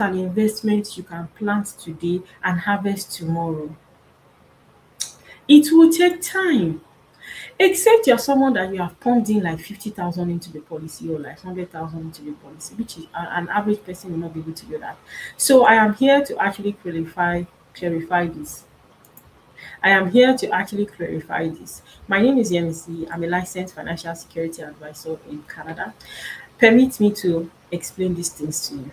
an investment you can plant today and harvest tomorrow. It will take time. Except you're someone that you have pumped in like 50,000 into the policy or like 100,000 into the policy, which is an average person will not be able to do that. So I am here to actually clarify this. I am here to actually clarify this. My name is Yemisi. I'm a licensed financial security advisor in Canada. Permit me to explain these things to you.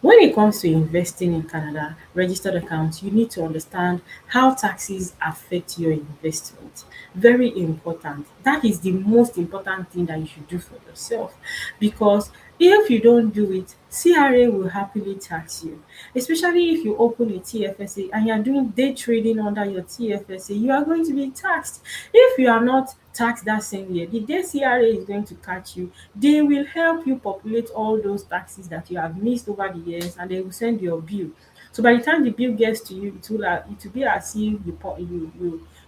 When it comes to investing in Canada, registered accounts, you need to understand how taxes affect your investment. Very important. That is the most important thing that you should do for yourself, because if you don't do it, CRA will happily tax you. Especially if you open a TFSA and you are doing day trading under your TFSA, you are going to be taxed. If you are not taxed that same year, the day CRA is going to catch you, they will help you populate all those taxes that you have missed over the years, and they will send your bill. So by the time the bill gets to you, it will be as if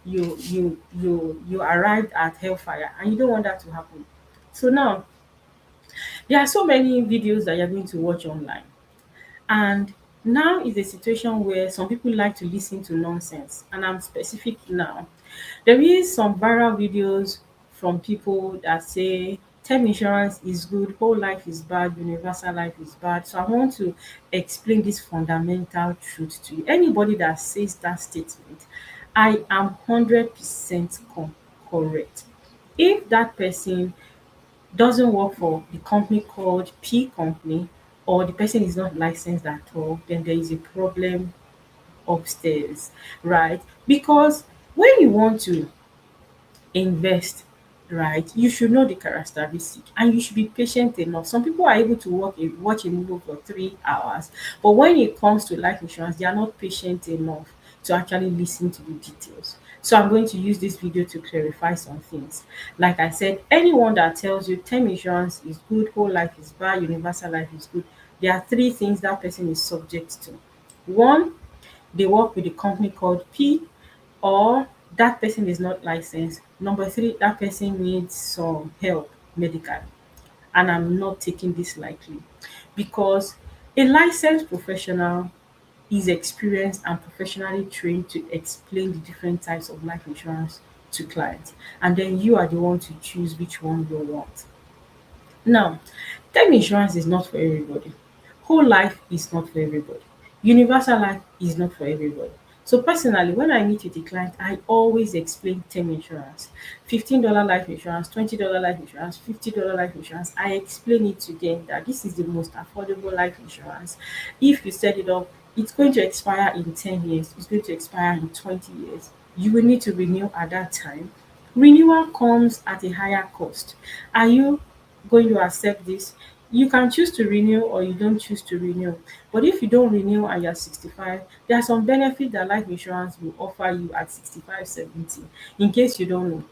you arrived at hellfire, and you don't want that to happen. So now there are so many videos that you're going to watch online, and now is a situation where some people like to listen to nonsense, and I'm specific now. There is some viral videos from people that say term insurance is good, whole life is bad, universal life is bad. So I want to explain this fundamental truth to you. Anybody that says that statement, I am 100% correct. If that person doesn't work for the company called P Company, or the person is not licensed at all, then there is a problem upstairs, right? Because when you want to invest, right, you should know the characteristic and you should be patient enough. Some people are able to watch a movie for 3 hours, but when it comes to life insurance, they are not patient enough to actually listen to the details. So I'm going to use this video to clarify some things. Like I said, anyone that tells you term insurance is good, whole life is bad, universal life is good, there are three things that person is subject to. One, they work with a company called P, or that person is not licensed. Number three, that person needs some help medically. And I'm not taking this lightly, because a licensed professional is experienced and professionally trained to explain the different types of life insurance to clients. And then you are the one to choose which one you want. Now, term insurance is not for everybody. Whole life is not for everybody. Universal life is not for everybody. So personally, when I meet with a client, I always explain term insurance. $15 life insurance, $20 life insurance, $50 life insurance. I explain it to them that this is the most affordable life insurance. If you set it up, it's going to expire in 10 years, it's going to expire in 20 years. You will need to renew at that time. Renewal comes at a higher cost. Are you going to accept this? You can choose to renew or you don't choose to renew. But if you don't renew and you're 65, there are some benefits that life insurance will offer you at 65, 70. In case you don't know,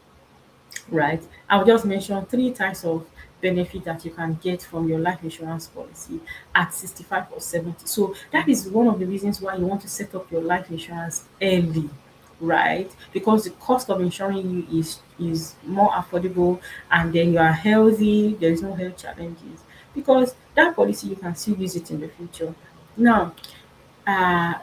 right? I'll just mention three types of benefit that you can get from your life insurance policy at 65 or 70. So that is one of the reasons why you want to set up your life insurance early, right? Because the cost of insuring you is more affordable, and then you are healthy, there is no health challenges. Because that policy you can still use it in the future. Now,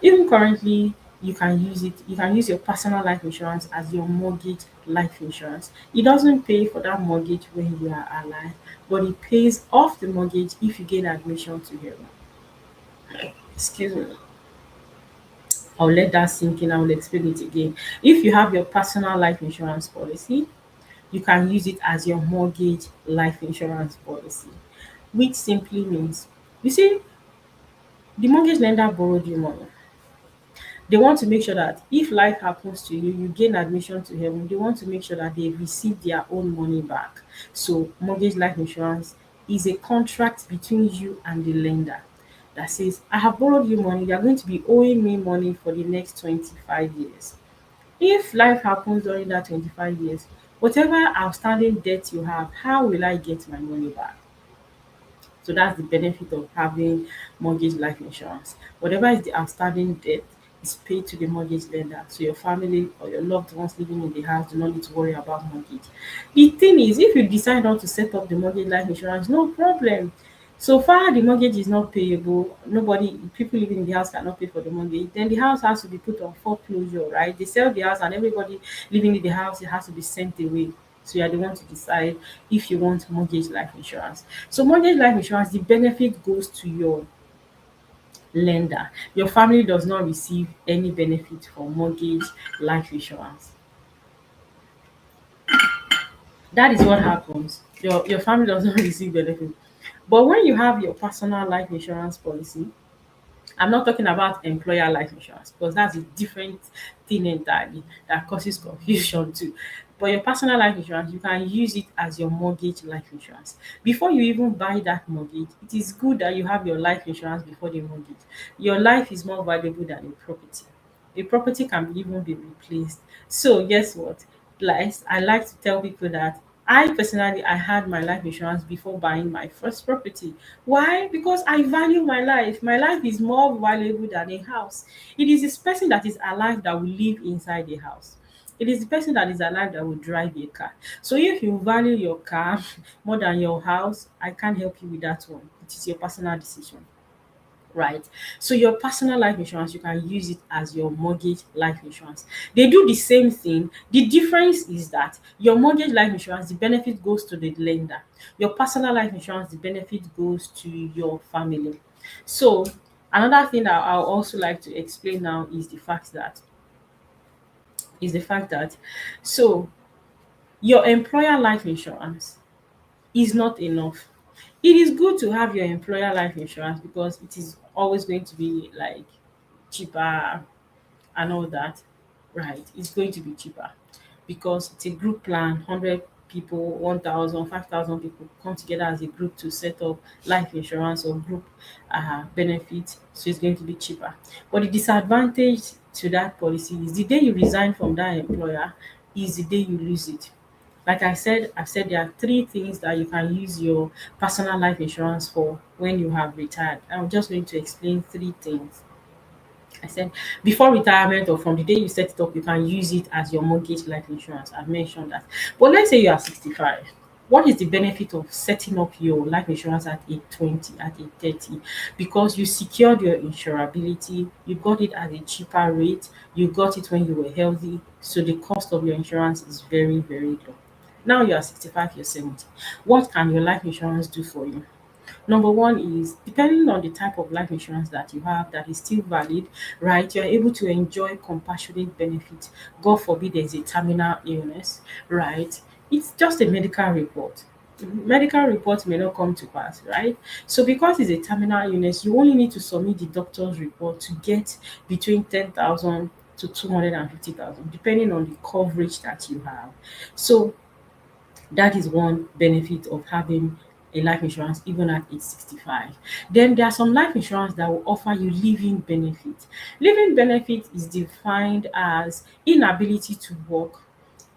even currently, you can use your personal life insurance as your mortgage life insurance. It doesn't pay for that mortgage when you are alive, but it pays off the mortgage if you gain admission to heaven. Excuse me. I'll let that sink in. I will explain it again. If you have your personal life insurance policy, you can use it as your mortgage life insurance policy, which simply means, you see, the mortgage lender borrowed you money. They want to make sure that if life happens to you, you gain admission to heaven. They want to make sure that they receive their own money back. So mortgage life insurance is a contract between you and the lender that says, I have borrowed you money, you are going to be owing me money for the next 25 years. If life happens during that 25 years, whatever outstanding debt you have, how will I get my money back? So that's the benefit of having mortgage life insurance. Whatever is the outstanding debt is paid to the mortgage lender. So your family or your loved ones living in the house do not need to worry about mortgage. The thing is, if you decide not to set up the mortgage life insurance, no problem. So far the mortgage is not payable, nobody, people living in the house cannot pay for the mortgage, then the house has to be put on foreclosure, right? They sell the house and everybody living in the house, it has to be sent away. So you are the one to decide if you want mortgage life insurance. So mortgage life insurance, the benefit goes to your lender. Your family does not receive any benefit from mortgage life insurance. That is what happens. Your family does not receive benefit. But when you have your personal life insurance policy, I'm not talking about employer life insurance because that's a different thing entirely that causes confusion too. But your personal life insurance, you can use it as your mortgage life insurance. Before you even buy that mortgage, it is good that you have your life insurance before the mortgage. Your life is more valuable than a property. A property can even be replaced. So guess what? Like I like to tell people that I personally I had my life insurance before buying my first property. Why? Because I value my life. My life is more valuable than a house. It is this person that is alive that will live inside a house. It is the person that is alive that will drive a car. So if you value your car more than your house, I can't help you with that one. It is your personal decision, right? So your personal life insurance, you can use it as your mortgage life insurance. They do the same thing. The difference is that your mortgage life insurance, the benefit goes to the lender. Your personal life insurance, the benefit goes to your family. So another thing that I'll also like to explain now is the fact that so your employer life insurance is not enough. It is good to have your employer life insurance because it is always going to be like cheaper and all that, right? It's going to be cheaper because it's a group plan, 100 people, 1,000, 5,000 people come together as a group to set up life insurance or group benefit. So it's going to be cheaper. But the disadvantage to that policy is the day you resign from that employer is the day you lose it. Like I've said there are three things that you can use your personal life insurance for when you have retired. I'm just going to explain three things. I said before retirement or from the day you set it up, you can use it as your mortgage life insurance. I've mentioned that. But let's say you are 65. What is the benefit of setting up your life insurance at age 20, at age 30? Because you secured your insurability, you got it at a cheaper rate, you got it when you were healthy. So the cost of your insurance is very, very low. Now you are 65, you're 70. What can your life insurance do for you? Number one is depending on the type of life insurance that you have that is still valid, right? You're able to enjoy compassionate benefits. God forbid there's a terminal illness, right? It's just a medical report. Medical reports may not come to pass, right? So because it's a terminal illness, you only need to submit the doctor's report to get between 10,000 to 250,000, depending on the coverage that you have. So that is one benefit of having a life insurance even at age 65. Then there are some life insurance that will offer you living benefit. Living benefit is defined as inability to work,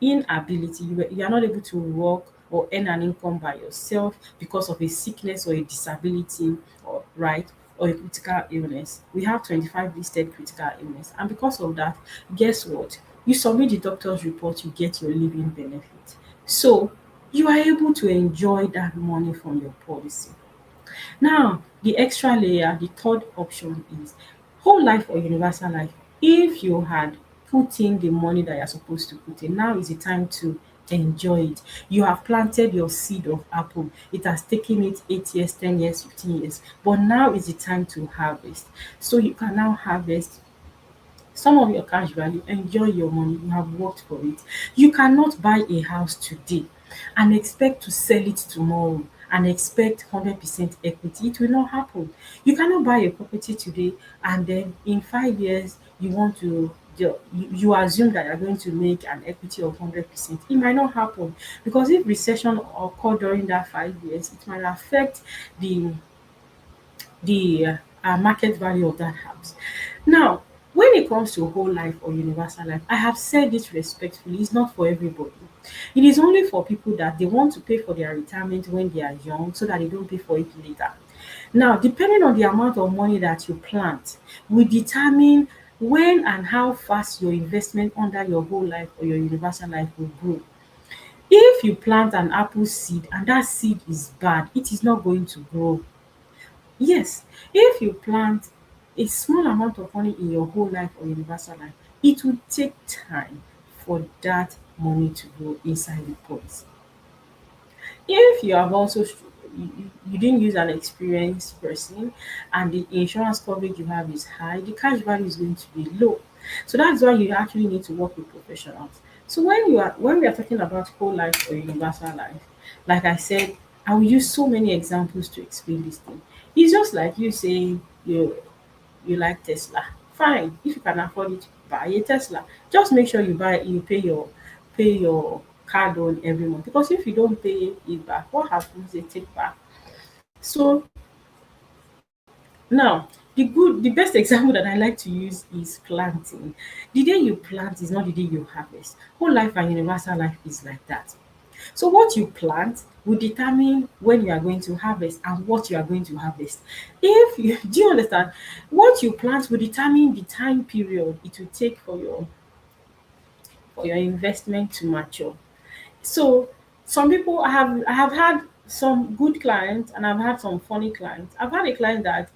inability, you are not able to work or earn an income by yourself because of a sickness or a disability, or right, or a critical illness. We have 25 listed critical illness, and because of that, guess what? You submit the doctor's report, you get your living benefit. So you are able to enjoy that money from your policy. Now, the extra layer, the third option is whole life or universal life. If you had put in the money that you're supposed to put in, now is the time to enjoy it. You have planted your seed of apple. It has taken it 8 years, 10 years, 15 years, but now is the time to harvest. So you can now harvest some of your cash value, enjoy your money, you have worked for it. You cannot buy a house today and expect to sell it tomorrow and expect 100% equity. It will not happen. You cannot buy a property today and then in 5 years you want to you assume that you're going to make an equity of 100%. It might not happen because if recession occur during that 5 years, it might affect the market value of that house. Now, when it comes to whole life or universal life, I have said this respectfully, it's not for everybody. It is only for people that they want to pay for their retirement when they are young so that they don't pay for it later. Now, depending on the amount of money that you plant will determine when and how fast your investment under your whole life or your universal life will grow. If you plant an apple seed and that seed is bad, it is not going to grow. Yes, if you plant a small amount of money in your whole life or universal life, it will take time for that money to grow inside the policy. If you have also you didn't use an experienced person and the insurance coverage you have is high, the cash value is going to be low. So that's why you actually need to work with professionals. So when we are talking about whole life or universal life, like I said, I will use so many examples to explain this thing. It's just like you saying you like Tesla. Fine, if you can afford it, buy a Tesla. Just make sure you pay your car loan every month, because if you don't pay it back, what happens? They take back. So now the best example that I like to use is planting. The day you plant is not the day you harvest. Whole life and universal life is like that. So what you plant will determine when you are going to harvest and what you are going to harvest. If you do you understand? What you plant will determine the time period it will take for your investment to mature. So some people I have had some good clients and I've had some funny clients. I've had a client that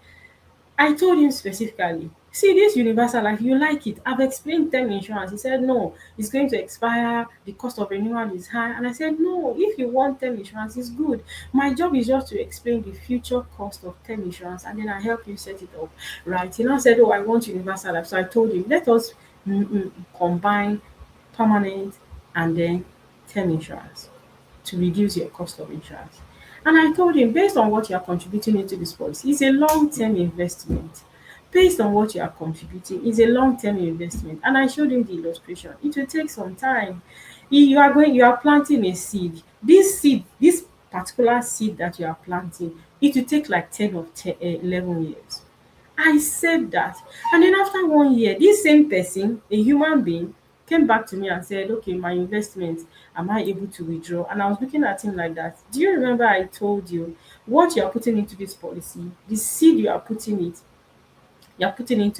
I told him specifically, see this universal life, you like it. I've explained term insurance. He said, no, it's going to expire. The cost of renewal is high. And I said, no, if you want term insurance, it's good. My job is just to explain the future cost of term insurance and then I help you set it up. Right. He now said, oh, I want universal life. So I told him, let us combine permanent and then term insurance to reduce your cost of insurance. And I told him, based on what you are contributing into this policy, it's a long-term investment. Based on what you are contributing, it's a long-term investment. And I showed him the illustration. It will take some time. You are planting a seed. This particular seed that you are planting, it will take like 10 or 10, 11 years. I said that. And then after 1 year, this same person, a human being, came back to me and said, okay, my investment, am I able to withdraw? And I was looking at him like that. Do you remember I told you what you are putting into this policy, the seed you are putting into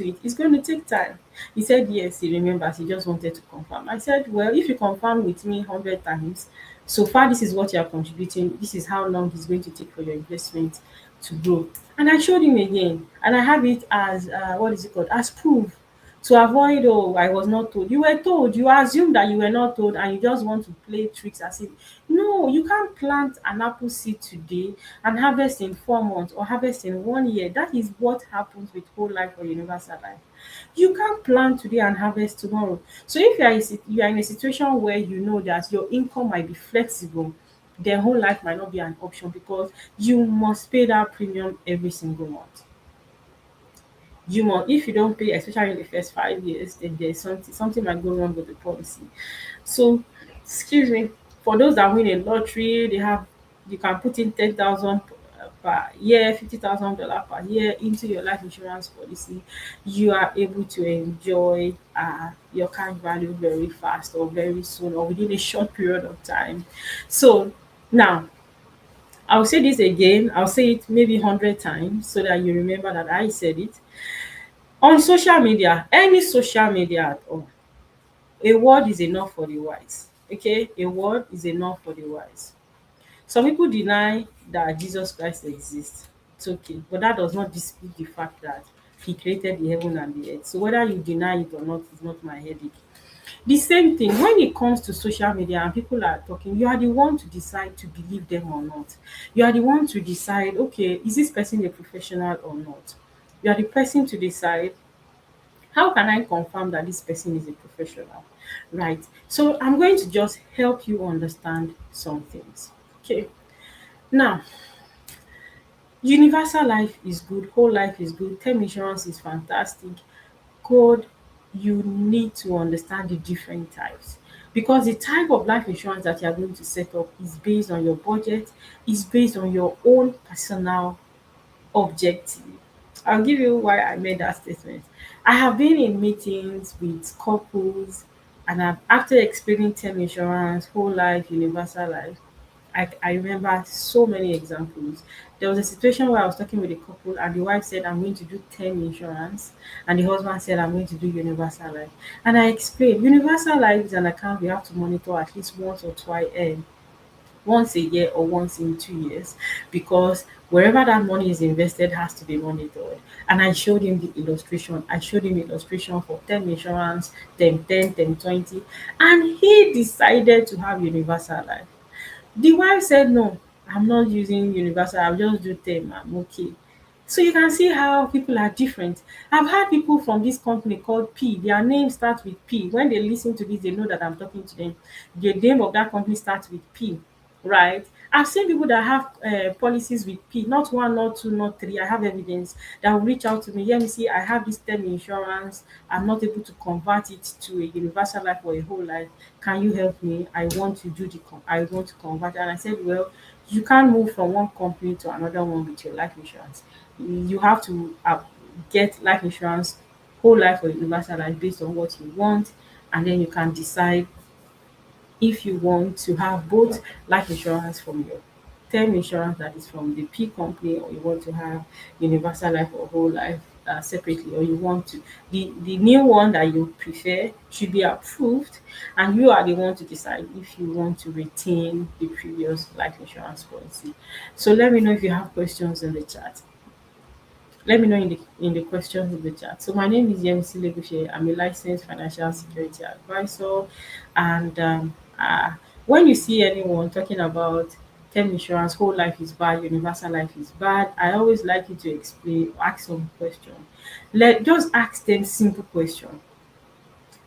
it is going to take time. He said yes, he remembers, he just wanted to confirm. I said, well, if you confirm with me 100 times, so far this is what you are contributing, this is how long it's going to take for your investment to grow. And I showed him again, and I have it as what is it called, as proof, to avoid, oh, I was not told. You were told, you assume that you were not told and you just want to play tricks as if, no, you can't plant an apple seed today and harvest in 4 months or harvest in 1 year. That is what happens with whole life or universal life. You can't plant today and harvest tomorrow. So if you are in a situation where you know that your income might be flexible, then whole life might not be an option because you must pay that premium every single month. You must, if you don't pay, especially in the first 5 years, then there's something might go wrong with the policy. So, excuse me, for those that win a lottery, you can put in 10,000 per year, $50,000 per year into your life insurance policy. You are able to enjoy your cash value very fast or very soon or within a short period of time. So now I'll say this again. I'll say it maybe 100 times so that you remember that I said it. On social media, any social media at all, a word is enough for the wise. Okay, a word is enough for the wise. Some people deny that Jesus Christ exists. It's okay, but that does not dispute the fact that he created the heaven and the earth. So whether you deny it or not is not my headache. The same thing when it comes to social media and people are talking, you are the one to decide to believe them or not. You are the one to decide, okay, is this person a professional or not? You are the person to decide, how can I confirm that this person is a professional? Right. So I'm going to just help you understand some things. Okay. Now, universal life is good, whole life is good, term insurance is fantastic. Code, you need to understand the different types because the type of life insurance that you are going to set up is based on your budget, is based on your own personal objective. I'll give you why I made that statement. I have been in meetings with couples and after explaining term insurance, whole life, universal life, I remember so many examples. There was a situation where I was talking with a couple and the wife said, I'm going to do term insurance, and the husband said, I'm going to do universal life. And I explained, universal life is an account you have to monitor at least once or twice, once a year or once in 2 years, because wherever that money is invested has to be monitored. And I showed him the illustration. I showed him illustration for term insurance, term 10, term 20, and he decided to have universal life. The wife said, "No, I'm not using universal, I'll just do term, I'm okay." So you can see how people are different. I've had people from this company called P, their name starts with P. When they listen to this, they know that I'm talking to them. The name of that company starts with P, right? I've seen people that have policies with P, not one, not two, not three. I have evidence that will reach out to me. Let me see, I have this term insurance. I'm not able to convert it to a universal life or a whole life. Can you help me? I want to do I want to convert. And I said, well, you can't move from one company to another one with your life insurance. You have to get life insurance, whole life or universal life based on what you want, and then you can decide if you want to have both life insurance from your term insurance that is from the P company, or you want to have universal life or whole life separately, or you want to the new one that you prefer should be approved, and you are the one to decide if you want to retain the previous life insurance policy. So let me know if you have questions in the chat. Let me know in the questions in the chat. So my name is Yemisi Legushe. I'm a licensed financial security advisor, and when you see anyone talking about term insurance, whole life is bad, universal life is bad, I always like you to explain, ask some question. Let just ask them simple question.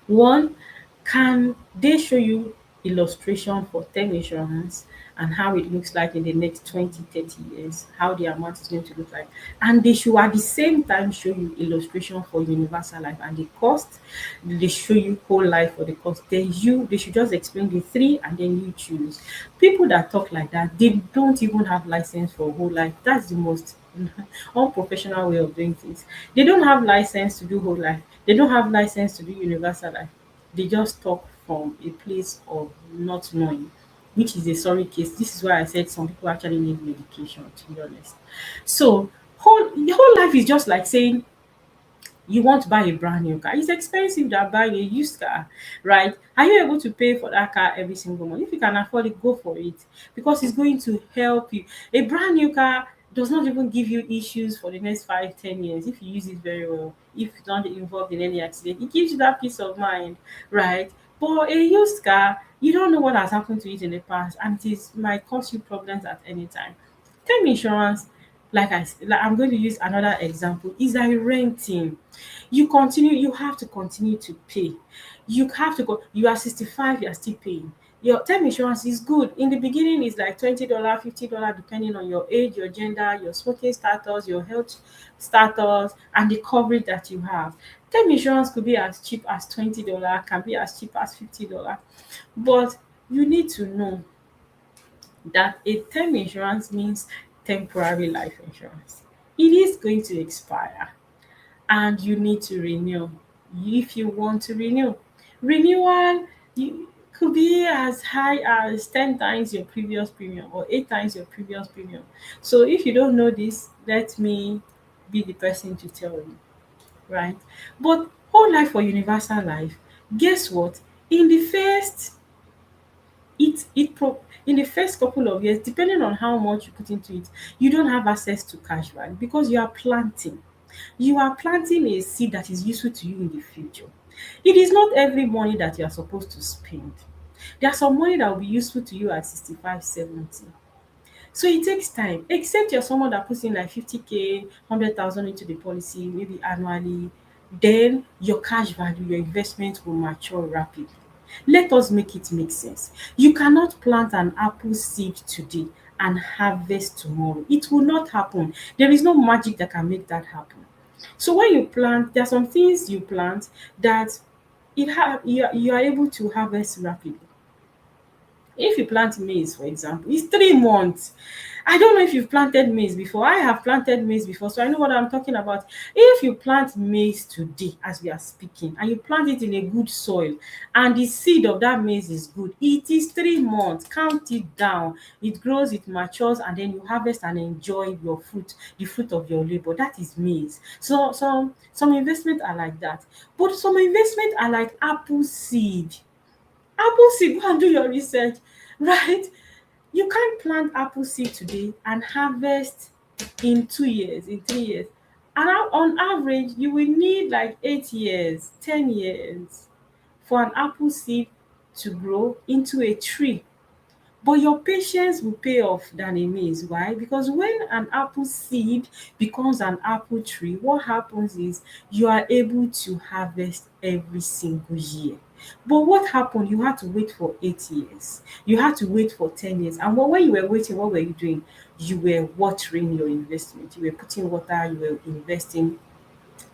One, can they show you illustration for term insurance and how it looks like in the next 20, 30 years, how the amount is going to look like? And they should at the same time show you illustration for universal life and the cost. They show you whole life for the cost. Then they should just explain the three and then you choose. People that talk like that, they don't even have license for whole life. That's the most unprofessional way of doing things. They don't have license to do whole life. They don't have license to do universal life. They just talk from a place of not knowing, which is a sorry case. This is why I said some people actually need medication, to be honest. So the whole life is just like saying you want to buy a brand new car. It's expensive than buying a used car, right? Are you able to pay for that car every single month? If you can afford it, go for it, because it's going to help you. A brand new car does not even give you issues for the next 5, 10 years if you use it very well. If you're not involved in any accident, it gives you that peace of mind, right? But a used car, you don't know what has happened to it in the past, and might cause you problems at any time. Term insurance, like I'm going to use another example, is like renting. You have to continue to pay. You have to go, you are 65, you are still paying. Your term insurance is good. In the beginning, it's like $20, $50, depending on your age, your gender, your smoking status, your health status, and the coverage that you have. Term insurance could be as cheap as $20, can be as cheap as $50. But you need to know that a term insurance means temporary life insurance. It is going to expire and you need to renew if you want to renew. Renewal could be as high as 10 times your previous premium or 8 times your previous premium. So if you don't know this, let me be the person to tell you, right? But whole life or universal life, guess what? In the first in the first couple of years, depending on how much you put into it, you don't have access to cash value because you are planting. You are planting a seed that is useful to you in the future. It is not every money that you are supposed to spend. There are some money that will be useful to you at 65, 70. So it takes time, except you're someone that puts in like 50K, 100,000 into the policy, maybe annually, then your cash value, your investment will mature rapidly. Let us make it make sense. You cannot plant an apple seed today and harvest tomorrow. It will not happen. There is no magic that can make that happen. So when you plant, there are some things you plant that you are able to harvest rapidly. If you plant maize, for example, it's 3 months. I don't know if you've planted maize before. I have planted maize before, so I know what I'm talking about. If you plant maize today, as we are speaking, and you plant it in a good soil, and the seed of that maize is good, it is 3 months. Count it down. It grows, it matures, and then you harvest and enjoy your fruit, the fruit of your labor. That is maize. So some investment are like that, but some investment are like apple seed. Apple seed, go and do your research, right? You can't plant apple seed today and harvest in 2 years, in 3 years. And on average, you will need like 8 years, 10 years for an apple seed to grow into a tree. But your patience will pay off than a maize. Why? Because when an apple seed becomes an apple tree, what happens is you are able to harvest every single year. But what happened? You had to wait for 8 years. You had to wait for 10 years. And when you were waiting, what were you doing? You were watering your investment. You were putting water, you were investing,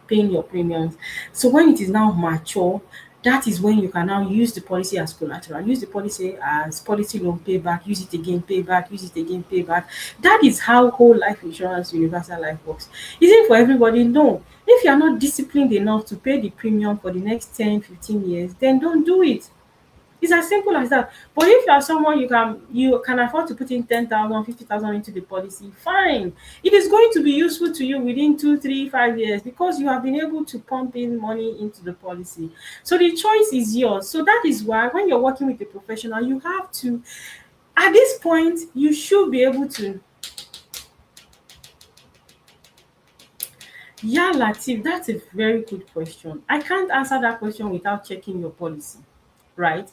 paying your premiums. So when it is now mature, that is when you can now use the policy as collateral, use the policy as policy loan payback, use it again, payback, use it again, payback. That is how whole life insurance, universal life works. Is it for everybody? No. If you are not disciplined enough to pay the premium for the next 10, 15 years, then don't do it. It's as simple as that. But if you are someone you can afford to put in 10,000, 50,000 into the policy, fine. It is going to be useful to you within 2, 3, 5 years because you have been able to pump in money into the policy. So the choice is yours. So that is why when you're working with a professional, you have to, at this point, you should be able to. Yeah, Latif, that's a very good question. I can't answer that question without checking your policy, right?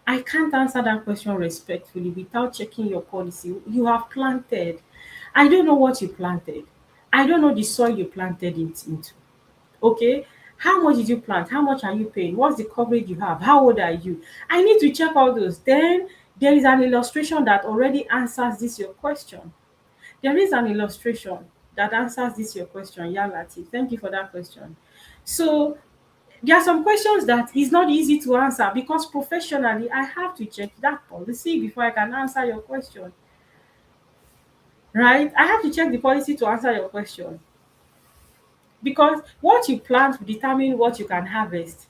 I can't answer that question respectfully without checking your policy. You have planted. I don't know what you planted. I don't know the soil you planted it into. Okay? How much did you plant? How much are you paying? What's the coverage you have? How old are you? I need to check all those. Then there is an illustration that already answers this your question. There is an illustration that answers this your question. Yeah, Latif. Thank you for that question. So there are some questions that is not easy to answer because professionally I have to check that policy before I can answer your question, right? I have to check the policy to answer your question because what you plant will determine what you can harvest.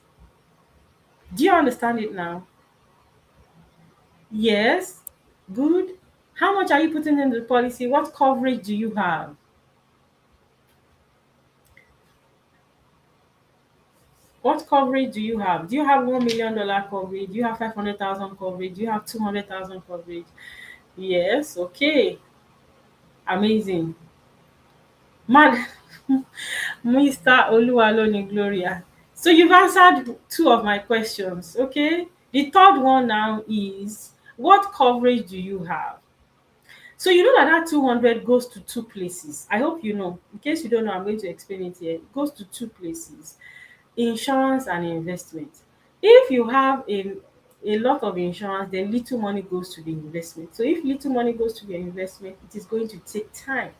Do you understand it now? Yes. Good. How much are you putting in the policy? What coverage do you have? What coverage do you have? Do you have $1 million coverage? Do you have 500,000 coverage? Do you have 200,000 coverage? Yes. Okay. Amazing. Man, Mr. Oluwaloni Gloria. So you've answered two of my questions, okay? The third one now is what coverage do you have? So you know that that 200 goes to two places. I hope you know. In case you don't know, I'm going to explain it here. It goes to two places: insurance and investment. If you have a lot of insurance, then little money goes to the investment. So if little money goes to the investment, it is going to take time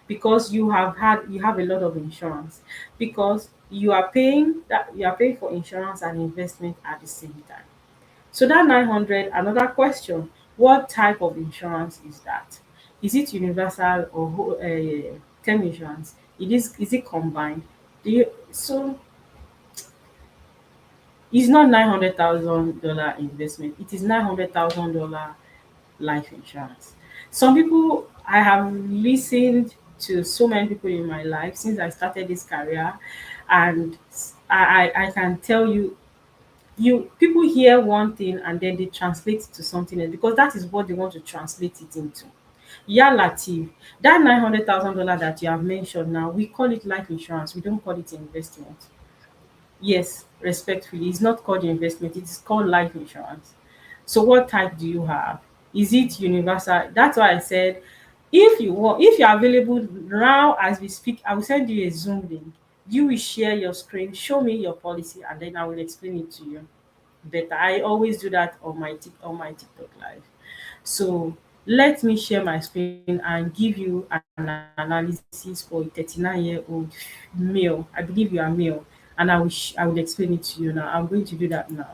because you have a lot of insurance, because you are paying for insurance and investment at the same time. So that 900, another question: what type of insurance is that? Is it universal or term insurance? Is it combined? Do you so It's not $900,000 investment, it is $900,000 life insurance. Some people, I have listened to so many people in my life since I started this career, and I can tell you, people hear one thing and then they translate it to something else because that is what they want to translate it into. Yeah, Latif, that $900,000 that you have mentioned now, we call it life insurance. We don't call it investment. Yes, respectfully, it's not called investment, it is called life insurance. So what type do you have? Is it universal? That's why I said if you're available now as we speak, I will send you a Zoom link. You will share your screen, show me your policy, and then I will explain it to you better. I always do that on on my TikTok live. So let me share my screen and give you an analysis for a 39-year-old male. I believe you are male, and I will explain it to you now. I'm going to do that now.